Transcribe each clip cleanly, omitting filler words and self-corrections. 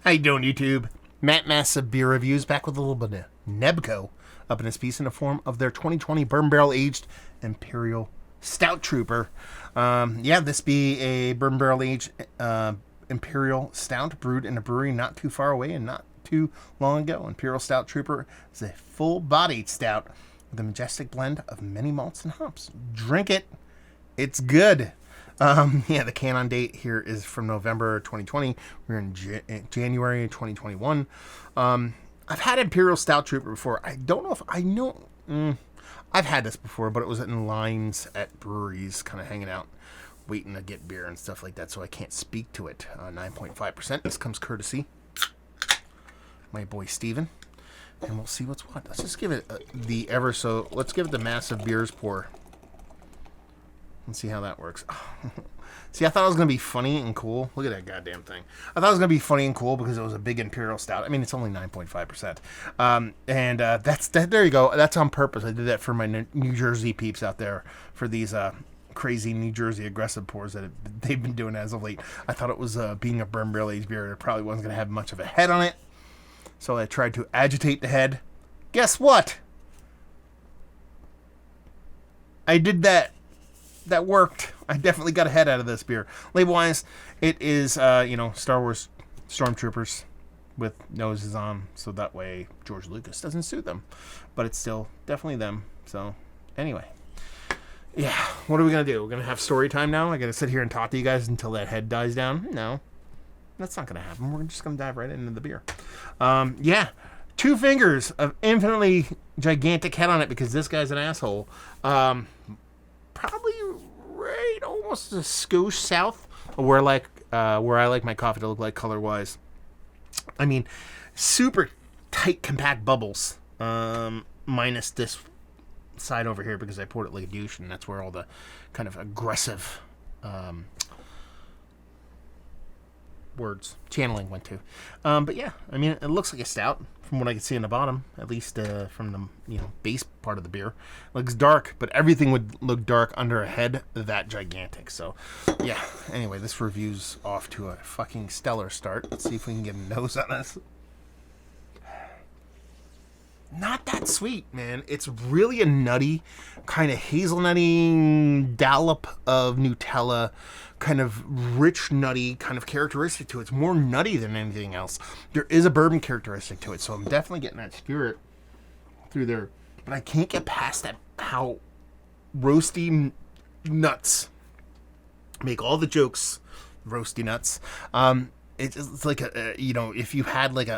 How you doing, YouTube? Matt Massive Beer Reviews back with a little bit of NEBCO up in his piece in the form of their 2020 Bourbon Barrel Aged Imperial Stout Trooper. This be a Bourbon Barrel Aged Imperial Stout brewed in a brewery not too far away and not too long ago. Imperial Stout Trooper is a full-bodied stout with a majestic blend of many malts and hops. Drink it. It's good. The can-on date here is from November 2020. We're in January 2021. I've had Imperial Stout Trooper before. I don't know if I know. I've had this before, but it was in lines at breweries, kind of hanging out, waiting to get beer and stuff like that, so I can't speak to it. 9.5%. This comes courtesy my boy Steven. And we'll see what's what. Let's just give it let's give it the massive beers pour. Let's see how that works. See, I thought it was going to be funny and cool. Look at that goddamn thing. I thought it was going to be funny and cool because it was a big Imperial Stout. I mean, it's only 9.5%. That's there you go. That's on purpose. I did that for my New Jersey peeps out there for these crazy New Jersey aggressive pours that they've been doing as of late. I thought it was being a Bourbon Barrel Aged beer. It probably wasn't going to have much of a head on it. So I tried to agitate the head. Guess what? I did that. That worked. I definitely got a head out of this beer. Label-wise, it is, Star Wars Stormtroopers with noses on, so that way George Lucas doesn't sue them. But it's still definitely them. So, anyway. Yeah, what are we going to do? We're going to have story time now? I got to sit here and talk to you guys until that head dies down? No. That's not going to happen. We're just going to dive right into the beer. 2 fingers of infinitely gigantic head on it because this guy's an asshole. Probably right almost a skosh south of where I like my coffee to look like color-wise. I mean, super tight, compact bubbles. Minus this side over here because I poured it like a douche, and that's where all the kind of aggressive words channeling went to. But yeah, I mean, it looks like a stout from what I can see in the bottom, at least from the base part of the beer. It looks dark, but everything would look dark under a head that gigantic. So yeah, anyway, this review's off to a fucking stellar start. Let's see if we can get a nose on this. Not that sweet, man. It's really a nutty, kind of hazelnutty dollop of Nutella, kind of rich, nutty kind of characteristic to it. It's more nutty than anything else. There is a bourbon characteristic to it, so I'm definitely getting that spirit through there. But I can't get past that, how roasty nuts make all the jokes, roasty nuts. It's like if you had like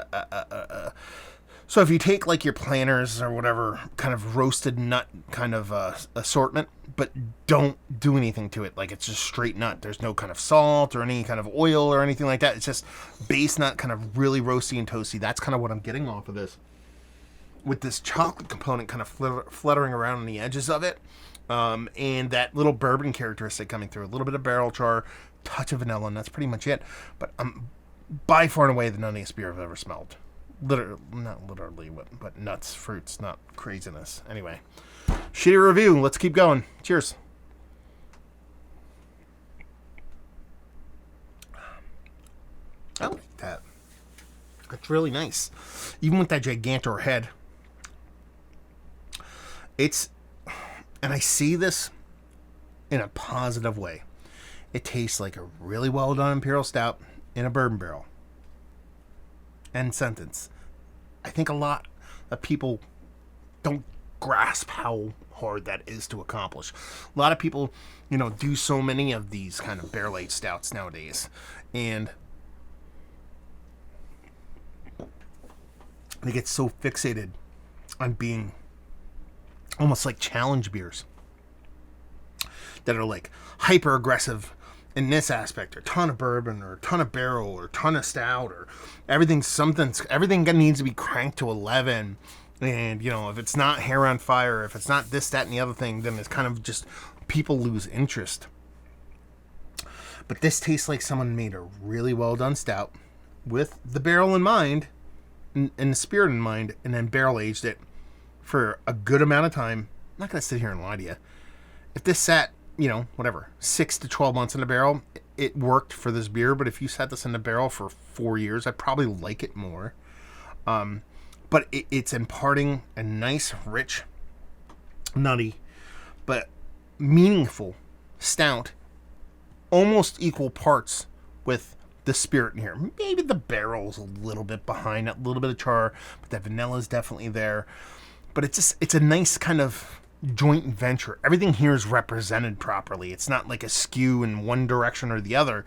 so if you take like your Planters or whatever kind of roasted nut kind of assortment, but don't do anything to it, like it's just straight nut. There's no kind of salt or any kind of oil or anything like that. It's just base nut, kind of really roasty and toasty. That's kind of what I'm getting off of this, with this chocolate component kind of fluttering around on the edges of it, and that little bourbon characteristic coming through. A little bit of barrel char, touch of vanilla, and that's pretty much it. But I'm by far and away the nuttiest beer I've ever smelled. Not literally, but nuts, fruits, not craziness. Anyway, shitty review. Let's keep going. Cheers. I like that. It's really nice. Even with that gigantor head. And I see this in a positive way. It tastes like a really well done Imperial Stout in a bourbon barrel. End sentence. I think a lot of people don't grasp how hard that is to accomplish. A lot of people, do so many of these kind of barrel-aged stouts nowadays, and they get so fixated on being almost like challenge beers that are like hyper aggressive in this aspect, a ton of bourbon or a ton of barrel or a ton of stout, or everything needs to be cranked to 11. And if it's not hair on fire, if it's not this, that, and the other thing, then it's kind of just people lose interest. But this tastes like someone made a really well done stout with the barrel in mind and the spirit in mind, and then barrel aged it for a good amount of time. I'm not gonna sit here and lie to you. If this sat 6 to 12 months in a barrel, it worked for this beer, but if you sat this in the barrel for 4 years, I'd probably like it more. But it's imparting a nice, rich, nutty, but meaningful stout, almost equal parts with the spirit in here. Maybe the barrel's a little bit behind, a little bit of char, but that vanilla is definitely there. But it's a nice kind of joint venture. Everything here is represented properly. It's not like a skew in one direction or the other.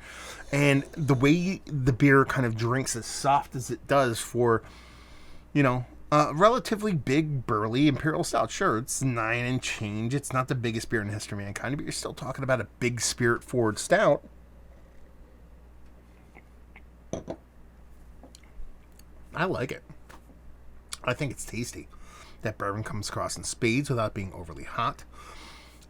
And the way the beer kind of drinks as soft as it does for, relatively big, burly Imperial Stout. Sure, it's 9 and change. It's not the biggest beer in the history of mankind, but you're still talking about a big spirit-forward stout. I like it. I think it's tasty. That bourbon comes across in spades without being overly hot.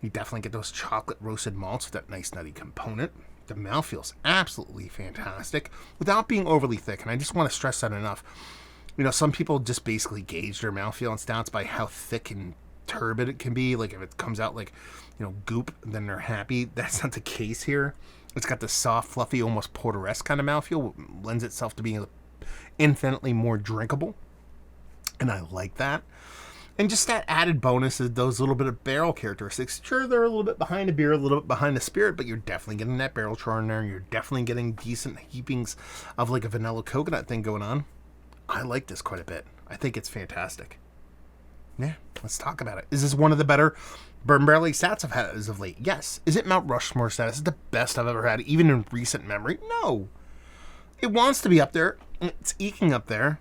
You definitely get those chocolate roasted malts with that nice nutty component. The mouthfeel's absolutely fantastic without being overly thick, and I just want to stress that enough. Some people just basically gauge their mouthfeel in stouts by how thick and turbid it can be. Like if it comes out like, goop, then they're happy. That's not the case here. It's got the soft, fluffy, almost porteresque kind of mouthfeel. Lends itself to being infinitely more drinkable. And I like that. And just that added bonus is those little bit of barrel characteristics. Sure, they're a little bit behind the beer, a little bit behind the spirit, but you're definitely getting that barrel char in there. You're definitely getting decent heapings of like a vanilla coconut thing going on. I like this quite a bit. I think it's fantastic. Yeah, let's talk about it. Is this one of the better bourbon barrel aged stouts I've had as of late? Yes. Is it Mount Rushmore status? Is it the best I've ever had, even in recent memory? No. It wants to be up there. It's eking up there.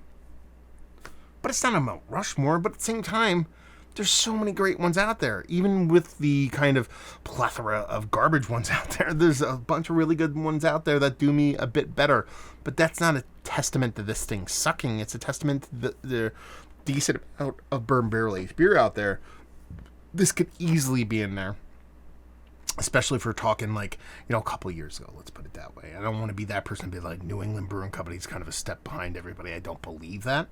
But it's not a Mount Rushmore. But at the same time, there's so many great ones out there. Even with the kind of plethora of garbage ones out there, there's a bunch of really good ones out there that do me a bit better. But that's not a testament to this thing sucking. It's a testament to the decent amount of bourbon barrel aged beer out there. This could easily be in there. Especially if we're talking like, a couple of years ago, let's put it that way. I don't want to be that person to be like New England Brewing Company is kind of a step behind everybody. I don't believe that.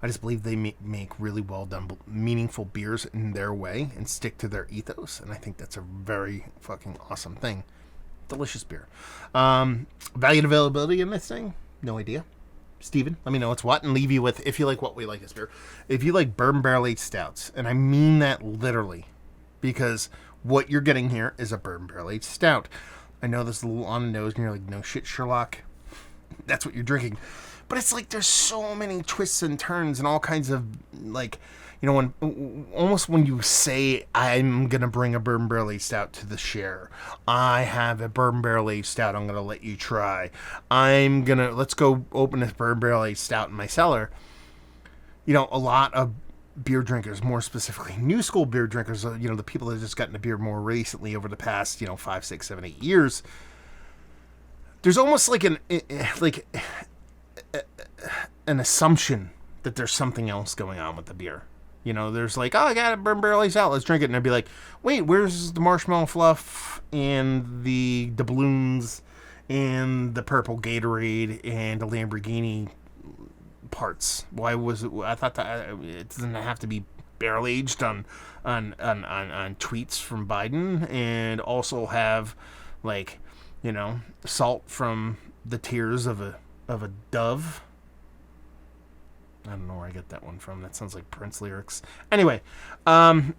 I just believe they make really well done, meaningful beers in their way and stick to their ethos. And I think that's a very fucking awesome thing. Delicious beer. Value and availability in this thing? No idea. Steven, let me know what's what and leave you with, if you like what we like this beer, if you like bourbon barrel aged stouts, and I mean that literally, because what you're getting here is a bourbon barrel aged stout. I know this is a little on the nose and you're like, no shit, Sherlock. That's what you're drinking. But it's like there's so many twists and turns and all kinds of like, when you say I'm going to bring a bourbon barrel aged stout to the share. I have a bourbon barrel aged stout I'm going to let you try. Let's go open this bourbon barrel aged stout in my cellar. A lot of beer drinkers, more specifically new school beer drinkers, the people that have just gotten a beer more recently over the past, 5, 6, 7, 8 years, there's almost like an assumption that there's something else going on with the beer. There's like, oh, I got a bourbon barrel aged out, let's drink it. And I'd be like, wait, where's the marshmallow fluff and the doubloons and the purple Gatorade and the Lamborghini parts? Why was it? I thought that it doesn't have to be barrel aged on tweets from Biden, and also have like salt from the tears of a dove. I don't know where I get that one from. That sounds like Prince lyrics. Anyway, and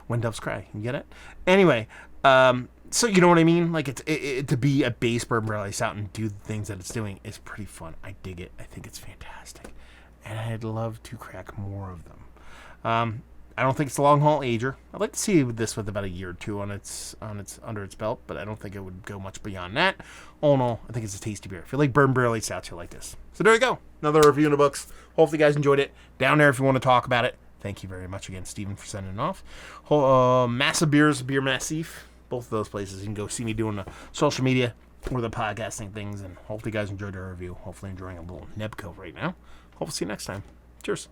when doves cry, you get it. Anyway, so you know what I mean? Like it to be a base bourbon barrel aged out and do the things that it's doing is pretty fun. I dig it. I think it's fantastic, and I'd love to crack more of them. I don't think it's a long haul ager. I'd like to see this with about a year or two on its under its belt, but I don't think it would go much beyond that. All in all, I think it's a tasty beer. If you like bourbon barrel aged stouts, you'll like this. So there you go. Another review in the books. Hopefully you guys enjoyed it. Down there if you want to talk about it. Thank you very much again, Steven, for sending it off. Massive Beers, Beer Massif. Both of those places. You can go see me doing the social media or the podcasting things. And hopefully you guys enjoyed our review. Hopefully enjoying a little NEBCO right now. Hopefully see you next time. Cheers.